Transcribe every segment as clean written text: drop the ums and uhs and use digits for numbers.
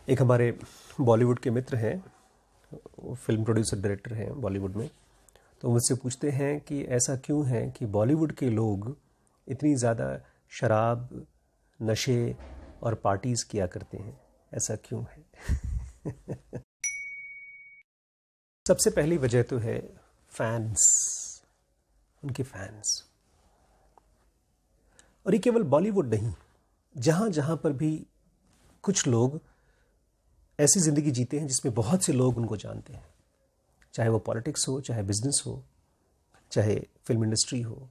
एक हमारे बॉलीवुड के मित्र हैं, वो फिल्म प्रोड्यूसर डायरेक्टर हैं बॉलीवुड में। तो मुझसे पूछते हैं कि ऐसा क्यों है कि बॉलीवुड के लोग इतनी ज़्यादा शराब, नशे और पार्टीज़ किया करते हैं, ऐसा क्यों है? सबसे पहली वजह तो है फैंस, उनके फैंस। और ये केवल बॉलीवुड नहीं, जहाँ जहाँ पर भी कुछ लोग ऐसी ज़िंदगी जीते हैं जिसमें बहुत से लोग उनको जानते हैं, चाहे वो पॉलिटिक्स हो, चाहे बिजनेस हो, चाहे फिल्म इंडस्ट्री हो,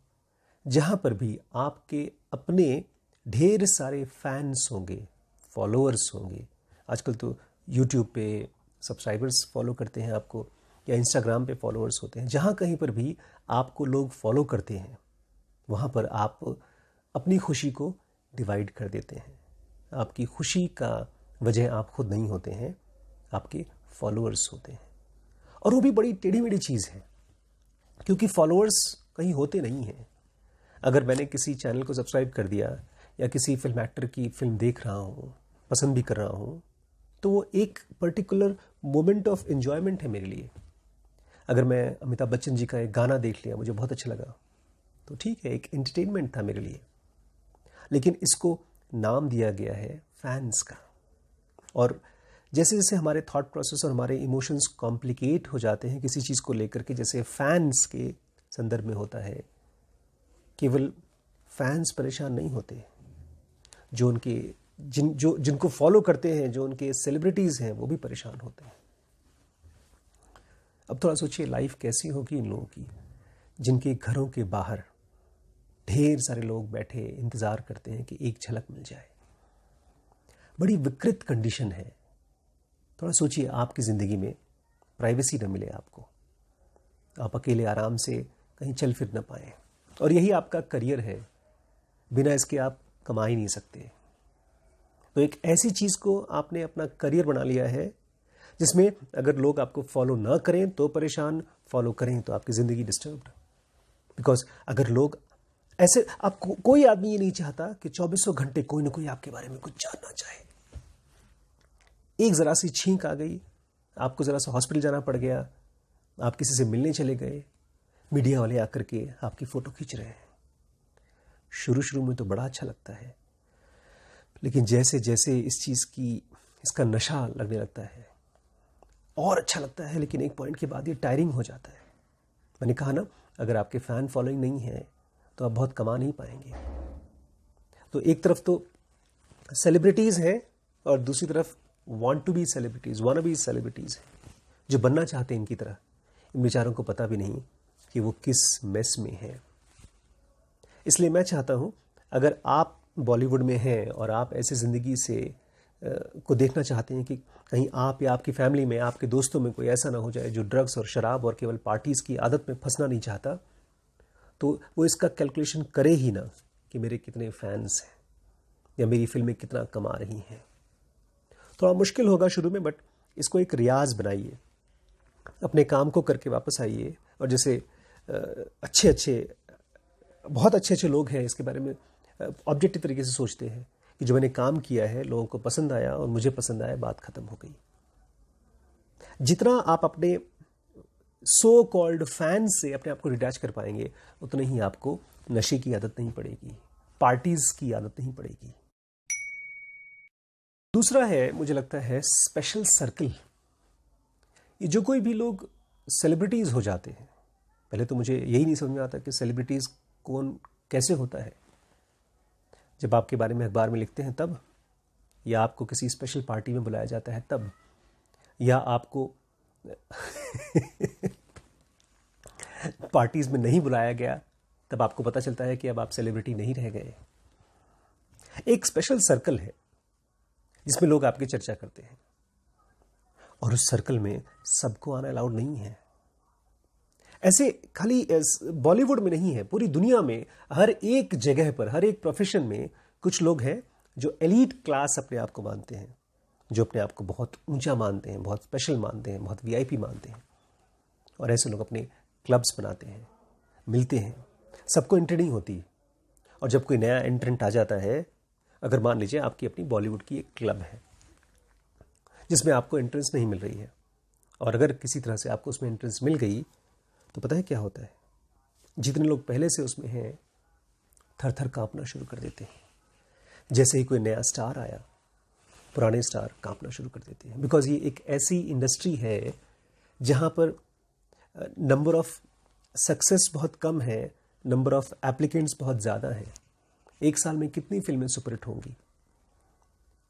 जहाँ पर भी आपके अपने ढेर सारे फैंस होंगे, फॉलोअर्स होंगे। आजकल तो यूट्यूब पे सब्सक्राइबर्स फॉलो करते हैं आपको, या इंस्टाग्राम पे फॉलोअर्स होते हैं। जहाँ कहीं पर भी आपको लोग फॉलो करते हैं, वहाँ पर आप अपनी खुशी को डिवाइड कर देते हैं। आपकी खुशी का वजह आप खुद नहीं होते हैं, आपके फॉलोअर्स होते हैं। और वो भी बड़ी टेढ़ी मेढ़ी चीज़ है, क्योंकि फॉलोअर्स कहीं होते नहीं हैं। अगर मैंने किसी चैनल को सब्सक्राइब कर दिया या किसी फिल्म एक्टर की फिल्म देख रहा हूँ, पसंद भी कर रहा हूँ, तो वो एक पर्टिकुलर मोमेंट ऑफ एन्जॉयमेंट है मेरे लिए। अगर मैं अमिताभ बच्चन जी का एक गाना देख लिया, मुझे बहुत अच्छा लगा, तो ठीक है, एक एंटरटेनमेंट था मेरे लिए। लेकिन इसको नाम दिया गया है फैंस का। और जैसे जैसे हमारे थॉट प्रोसेस और हमारे इमोशंस कॉम्प्लिकेट हो जाते हैं किसी चीज़ को लेकर के, जैसे फैंस के संदर्भ में होता है, केवल फैंस परेशान नहीं होते, जो उनके जिनको फॉलो करते हैं, जो उनके सेलिब्रिटीज़ हैं, वो भी परेशान होते हैं। अब थोड़ा सोचिए, लाइफ कैसी होगी इन लोगों की, जिनके घरों के बाहर ढेर सारे लोग बैठे इंतज़ार करते हैं कि एक झलक मिल जाए। बड़ी विकृत कंडीशन है। थोड़ा सोचिए, आपकी ज़िंदगी में प्राइवेसी न मिले आपको, आप अकेले आराम से कहीं चल फिर न पाएँ, और यही आपका करियर है, बिना इसके आप कमा ही नहीं सकते। तो एक ऐसी चीज़ को आपने अपना करियर बना लिया है जिसमें अगर लोग आपको फॉलो ना करें तो परेशान, फॉलो करें तो आपकी ज़िंदगी डिस्टर्ब्ड। बिकॉज अगर लोग ऐसे, आपको कोई आदमी ये नहीं चाहता कि 2400 घंटे कोई ना कोई आपके बारे में कुछ जानना चाहे। एक ज़रा सी छींक आ गई, आपको ज़रा सा हॉस्पिटल जाना पड़ गया, आप किसी से मिलने चले गए, मीडिया वाले आकर के आपकी फ़ोटो खींच रहे हैं। शुरू शुरू में तो बड़ा अच्छा लगता है, लेकिन जैसे जैसे इसका नशा लगने लगता है, और अच्छा लगता है, लेकिन एक पॉइंट के बाद ये टायरिंग हो जाता है। मैंने कहा ना, अगर आपके फ़ैन फॉलोइंग नहीं है तो आप बहुत कमा नहीं पाएंगे। तो एक तरफ तो सेलिब्रिटीज़ हैं, और दूसरी तरफ want to be celebrities, wanna be celebrities हैं, जो बनना चाहते हैं इनकी तरह। इन बेचारों को पता भी नहीं कि वो किस मेस में हैं। इसलिए मैं चाहता हूँ, अगर आप बॉलीवुड में हैं और आप ऐसी ज़िंदगी से को देखना चाहते हैं कि कहीं आप या आपकी फैमिली में, आपके दोस्तों में कोई ऐसा ना हो जाए जो ड्रग्स और शराब और केवल पार्टीज़ की आदत में फंसना नहीं चाहता, तो वो इसका कैलकुलेशन करे ही ना कि मेरे कितने फैंस हैं या मेरी फिल्में कितना कमा रही हैं। थोड़ा मुश्किल होगा शुरू में, बट इसको एक रियाज बनाइए, अपने काम को करके वापस आइए। और जैसे बहुत अच्छे लोग हैं, इसके बारे में ऑब्जेक्टिव तरीके से सोचते हैं कि जो मैंने काम किया है लोगों को पसंद आया और मुझे पसंद आया, बात खत्म हो गई। जितना आप अपने सो कॉल्ड फैंस से अपने आप को डिटैच कर पाएंगे, उतने ही आपको नशे की आदत नहीं पड़ेगी, पार्टीज की आदत नहीं पड़ेगी। दूसरा है, मुझे लगता है, स्पेशल सर्कल। ये जो कोई भी लोग सेलिब्रिटीज हो जाते हैं, पहले तो मुझे यही नहीं समझ में आता कि सेलिब्रिटीज कौन कैसे होता है। जब आपके बारे में अखबार में लिखते हैं तब, या आपको किसी स्पेशल पार्टी में बुलाया जाता है तब, या आपको पार्टीज में नहीं बुलाया गया तब आपको पता चलता है कि अब आप सेलिब्रिटी नहीं रह गए। एक स्पेशल सर्कल है जिसमें लोग आपकी चर्चा करते हैं, और उस सर्कल में सबको आना अलाउड नहीं है। ऐसे खाली बॉलीवुड में नहीं है, पूरी दुनिया में हर एक जगह पर, हर एक प्रोफेशन में कुछ लोग हैं जो एलीट क्लास अपने आप को मानते हैं, जो अपने आप को बहुत ऊंचा मानते हैं, बहुत स्पेशल मानते हैं, बहुत वीआईपी मानते हैं। और ऐसे लोग अपने क्लब्स बनाते हैं, मिलते हैं, सबको एंट्री नहीं होती। और जब कोई नया एंट्रेंट आ जाता है, अगर मान लीजिए आपकी अपनी बॉलीवुड की एक क्लब है, जिसमें आपको एंट्रेंस नहीं मिल रही है, और अगर किसी तरह से आपको उसमें एंट्रेंस मिल गई तो पता है क्या होता है, जितने लोग पहले से उसमें हैं थर थर कांपना शुरू कर देते हैं। जैसे ही कोई नया स्टार आया, पुराने स्टार कांपना शुरू कर देते हैं, बिकॉज ये एक ऐसी इंडस्ट्री है जहाँ पर नंबर ऑफ सक्सेस बहुत कम है, नंबर ऑफ एप्लीकेंट्स बहुत ज़्यादा है। एक साल में कितनी फिल्में सुपरहिट होंगी,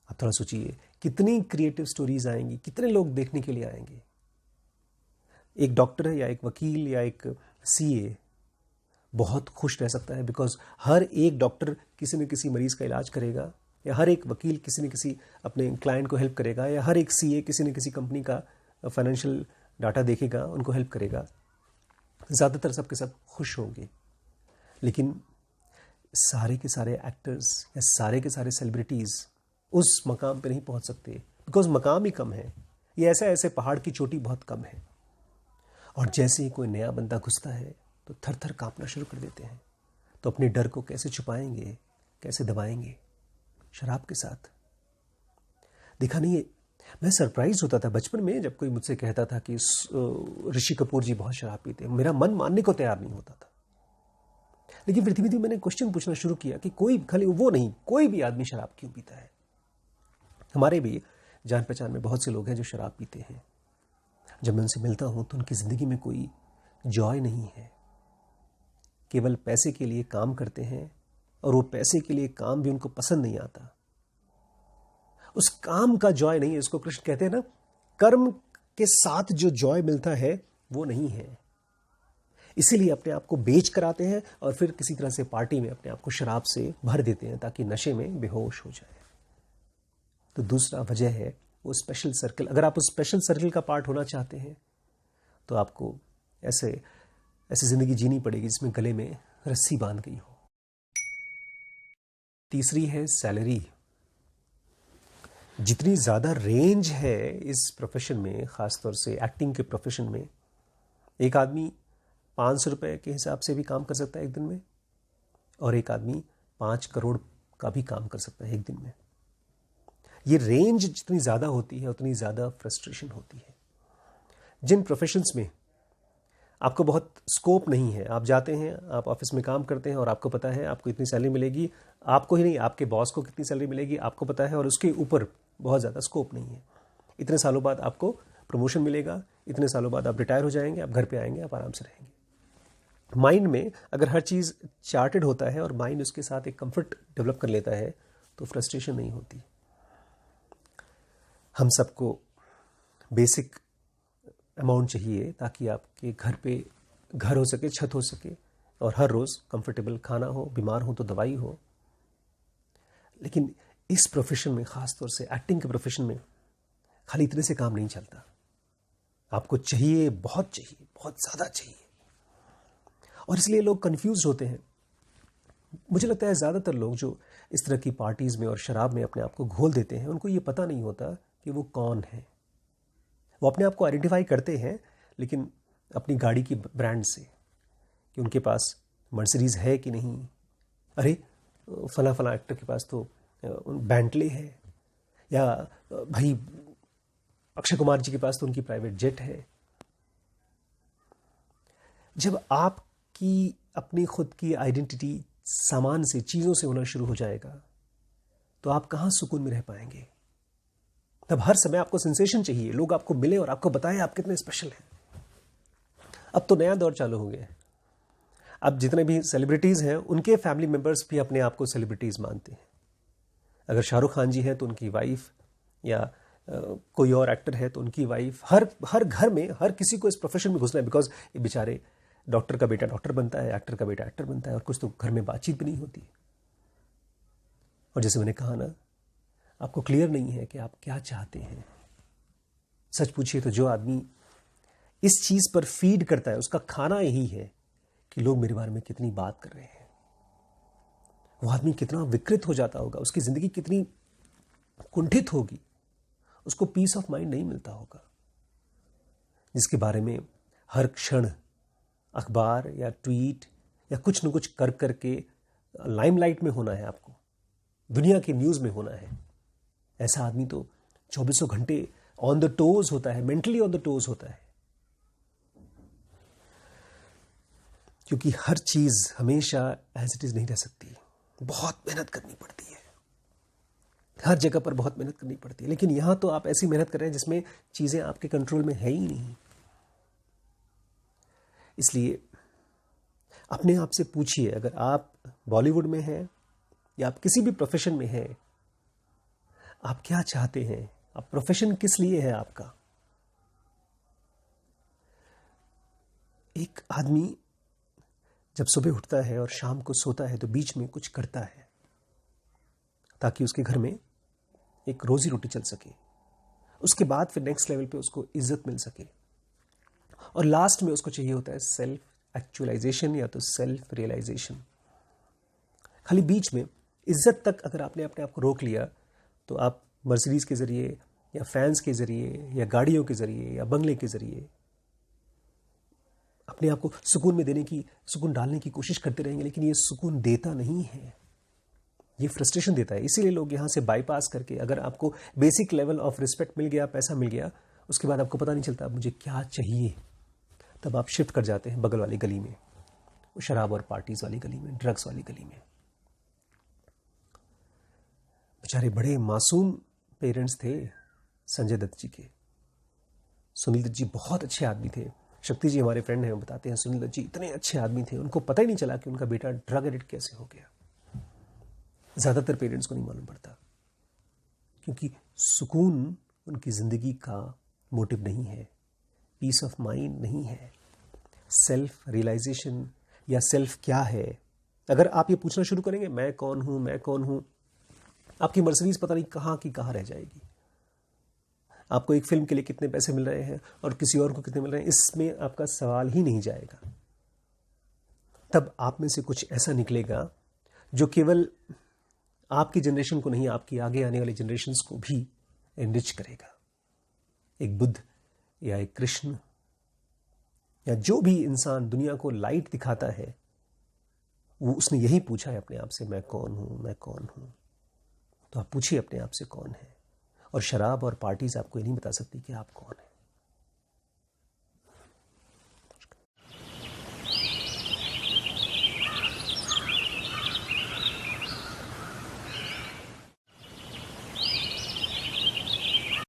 आप थोड़ा सोचिए, कितनी क्रिएटिव स्टोरीज आएंगी, कितने लोग देखने के लिए आएंगे। एक डॉक्टर है या एक वकील या एक सीए बहुत खुश रह सकता है, बिकॉज हर एक डॉक्टर किसी न किसी मरीज का इलाज करेगा, या हर एक वकील किसी न किसी अपने क्लाइंट को हेल्प करेगा, या हर एक सीए किसी न किसी कंपनी का फाइनेंशियल डाटा देखेगा, उनको हेल्प करेगा। ज़्यादातर सबके सब खुश होंगे। लेकिन सारे के सारे एक्टर्स या सारे के सारे सेलिब्रिटीज़ उस मकाम पे नहीं पहुंच सकते, बिकॉज मकाम ही कम है। ये ऐसे पहाड़ की चोटी बहुत कम है, और जैसे ही कोई नया बंदा घुसता है तो थर थर कांपना शुरू कर देते हैं। तो अपने डर को कैसे छुपाएंगे, कैसे दबाएंगे? शराब के साथ। देखा नहीं है, मैं सरप्राइज होता था बचपन में जब कोई मुझसे कहता था कि ऋषि कपूर जी बहुत शराब पीते हैं। मेरा मन मानने को तैयार नहीं होता था। लेकिन फिर धीमे धीमे मैंने क्वेश्चन पूछना शुरू किया कि कोई, खाली वो नहीं, कोई भी आदमी शराब क्यों पीता है? हमारे भी जान पहचान में बहुत से लोग हैं जो शराब पीते हैं। जब मैं उनसे मिलता हूं तो उनकी ज़िंदगी में कोई जॉय नहीं है, केवल पैसे के लिए काम करते हैं, और वो पैसे के लिए काम भी उनको पसंद नहीं आता। उस काम का जॉय नहीं है, इसको कृष्ण कहते हैं ना, कर्म के साथ जो जॉय मिलता है वो नहीं है। इसीलिए अपने आप को बेच कर आते हैं और फिर किसी तरह से पार्टी में अपने आप को शराब से भर देते हैं ताकि नशे में बेहोश हो जाए। तो दूसरा वजह है वो स्पेशल सर्कल। अगर आप उस स्पेशल सर्कल का पार्ट होना चाहते हैं तो आपको ऐसे जिंदगी जीनी पड़ेगी जिसमें गले में रस्सी बांध गई हो। तीसरी है सैलरी। जितनी ज़्यादा रेंज है इस प्रोफेशन में, ख़ासतौर से एक्टिंग के प्रोफेशन में, एक आदमी 500 रुपये के हिसाब से भी काम कर सकता है एक दिन में, और एक आदमी 5 करोड़ का भी काम कर सकता है एक दिन में। ये रेंज जितनी ज़्यादा होती है उतनी ज़्यादा फ्रस्ट्रेशन होती है। जिन प्रोफेशंस में आपको बहुत स्कोप नहीं है, आप जाते हैं, आप ऑफिस में काम करते हैं और आपको पता है आपको इतनी सैलरी मिलेगी, आपको ही नहीं आपके बॉस को कितनी सैलरी मिलेगी आपको पता है, और उसके ऊपर बहुत ज़्यादा स्कोप नहीं है। इतने सालों बाद आपको प्रमोशन मिलेगा, इतने सालों बाद आप रिटायर हो जाएंगे, आप घर पे आएंगे, आप आराम से रहेंगे। माइंड में अगर हर चीज़ चार्टेड होता है और माइंड उसके साथ एक कंफर्ट डेवलप कर लेता है तो फ्रस्ट्रेशन नहीं होती। हम सबको बेसिक अमाउंट चाहिए ताकि आपके घर पे घर हो सके, छत हो सके, और हर रोज़ कंफर्टेबल खाना हो, बीमार हो तो दवाई हो। लेकिन इस प्रोफेशन में, ख़ास तौर से एक्टिंग के प्रोफेशन में, खाली इतने से काम नहीं चलता। आपको चाहिए, बहुत ज़्यादा चाहिए, और इसलिए लोग कंफ्यूज होते हैं। मुझे लगता है ज़्यादातर लोग जो इस तरह की पार्टीज़ में और शराब में अपने आप को घोल देते हैं उनको ये पता नहीं होता कि वो कौन है। वो अपने आप को आइडेंटिफाई करते हैं लेकिन अपनी गाड़ी की ब्रांड से, कि उनके पास मर्सिडीज़ है कि नहीं, अरे फला एक्टर के पास तो बेंटले है, या भाई अक्षय कुमार जी के पास तो उनकी प्राइवेट जेट है। जब आपकी अपनी खुद की आइडेंटिटी सामान से, चीज़ों से होना शुरू हो जाएगा तो आप कहाँ सुकून में रह पाएंगे। तब हर समय आपको सेंसेशन चाहिए, लोग आपको मिले और आपको बताएं आप कितने स्पेशल हैं। अब तो नया दौर चालू हो गया है। अब जितने भी सेलिब्रिटीज़ हैं उनके फैमिली मेंबर्स भी अपने आप को सेलिब्रिटीज़ मानते हैं। अगर शाहरुख खान जी हैं तो उनकी वाइफ, या कोई और एक्टर है तो उनकी वाइफ। हर घर में हर किसी को इस प्रोफेशन में घुसना है, बिकॉज ये बेचारे डॉक्टर का बेटा डॉक्टर बनता है, एक्टर का बेटा एक्टर बनता है, और कुछ तो घर में बातचीत भी नहीं होती। और जैसे मैंने कहा ना, आपको क्लियर नहीं है कि आप क्या चाहते हैं। सच पूछिए तो जो आदमी इस चीज़ पर फीड करता है उसका खाना यही है कि लोग मेरे बारे में कितनी बात कर रहे हैं। वो आदमी कितना विकृत हो जाता होगा, उसकी ज़िंदगी कितनी कुंठित होगी, उसको पीस ऑफ माइंड नहीं मिलता होगा। जिसके बारे में हर क्षण अखबार या ट्वीट या कुछ न कुछ कर करके लाइमलाइट में होना है, आपको दुनिया के न्यूज़ में होना है। ऐसा आदमी तो 24 घंटे ऑन द टोज होता है, मेंटली ऑन द टोज होता है, क्योंकि हर चीज हमेशा एज इट इज नहीं रह सकती, बहुत मेहनत करनी पड़ती है, हर जगह पर बहुत मेहनत करनी पड़ती है। लेकिन यहां तो आप ऐसी मेहनत कर रहे हैं जिसमें चीजें आपके कंट्रोल में है ही नहीं। इसलिए अपने आप से पूछिए, अगर आप बॉलीवुड में हैं या आप किसी भी प्रोफेशन में हैं, आप क्या चाहते हैं, आप प्रोफेशन किस लिए है आपका। एक आदमी जब सुबह उठता है और शाम को सोता है तो बीच में कुछ करता है ताकि उसके घर में एक रोजी रोटी चल सके, उसके बाद फिर नेक्स्ट लेवल पे उसको इज्जत मिल सके, और लास्ट में उसको चाहिए होता है सेल्फ एक्चुअलाइजेशन या तो सेल्फ रियलाइजेशन। खाली बीच में इज्जत तक अगर आपने अपने आप को रोक लिया तो आप मर्सिडीज के जरिए या फैंस के जरिए या गाड़ियों के जरिए या बंगले के जरिए अपने आप को सुकून डालने की कोशिश करते रहेंगे, लेकिन ये सुकून देता नहीं है, ये फ्रस्ट्रेशन देता है। इसीलिए लोग यहां से बाईपास करके, अगर आपको बेसिक लेवल ऑफ रिस्पेक्ट मिल गया, पैसा मिल गया, उसके बाद आपको पता नहीं चलता मुझे क्या चाहिए, तब आप शिफ्ट कर जाते हैं बगल वाली गली में, शराब और पार्टीज वाली गली में, ड्रग्स वाली गली में। बेचारे बड़े मासूम पेरेंट्स थे संजय दत्त जी के। सुनील दत्त जी बहुत अच्छे आदमी थे। शक्ति जी हमारे फ्रेंड हैं, वो बताते हैं सुनील दत्त जी इतने अच्छे आदमी थे, उनको पता ही नहीं चला कि उनका बेटा ड्रग एडिक्ट कैसे हो गया। ज्यादातर पेरेंट्स को नहीं मालूम पड़ता, क्योंकि सुकून उनकी जिंदगी का मोटिव नहीं है, पीस ऑफ माइंड नहीं है, सेल्फ रियलाइजेशन या सेल्फ क्या है। अगर आप ये पूछना शुरू करेंगे मैं कौन हूं, मैं कौन हूं, आपकी मर्सिडीज पता नहीं कहां की कहां रह जाएगी। आपको एक फिल्म के लिए कितने पैसे मिल रहे हैं और किसी और को कितने मिल रहे हैं, इसमें आपका सवाल ही नहीं जाएगा। तब आप में से कुछ ऐसा निकलेगा जो केवल आपकी जनरेशन को नहीं, आपकी आगे आने वाली जनरेशन्स को भी एनरिच करेगा। एक बुद्ध या एक कृष्ण या जो भी इंसान दुनिया को लाइट दिखाता है, वो उसने यही पूछा है अपने आप से, मैं कौन हूं, मैं कौन हूं। तो आप पूछिए अपने आप से कौन है, और शराब और पार्टीज आपको ये नहीं बता सकती कि आप कौन है।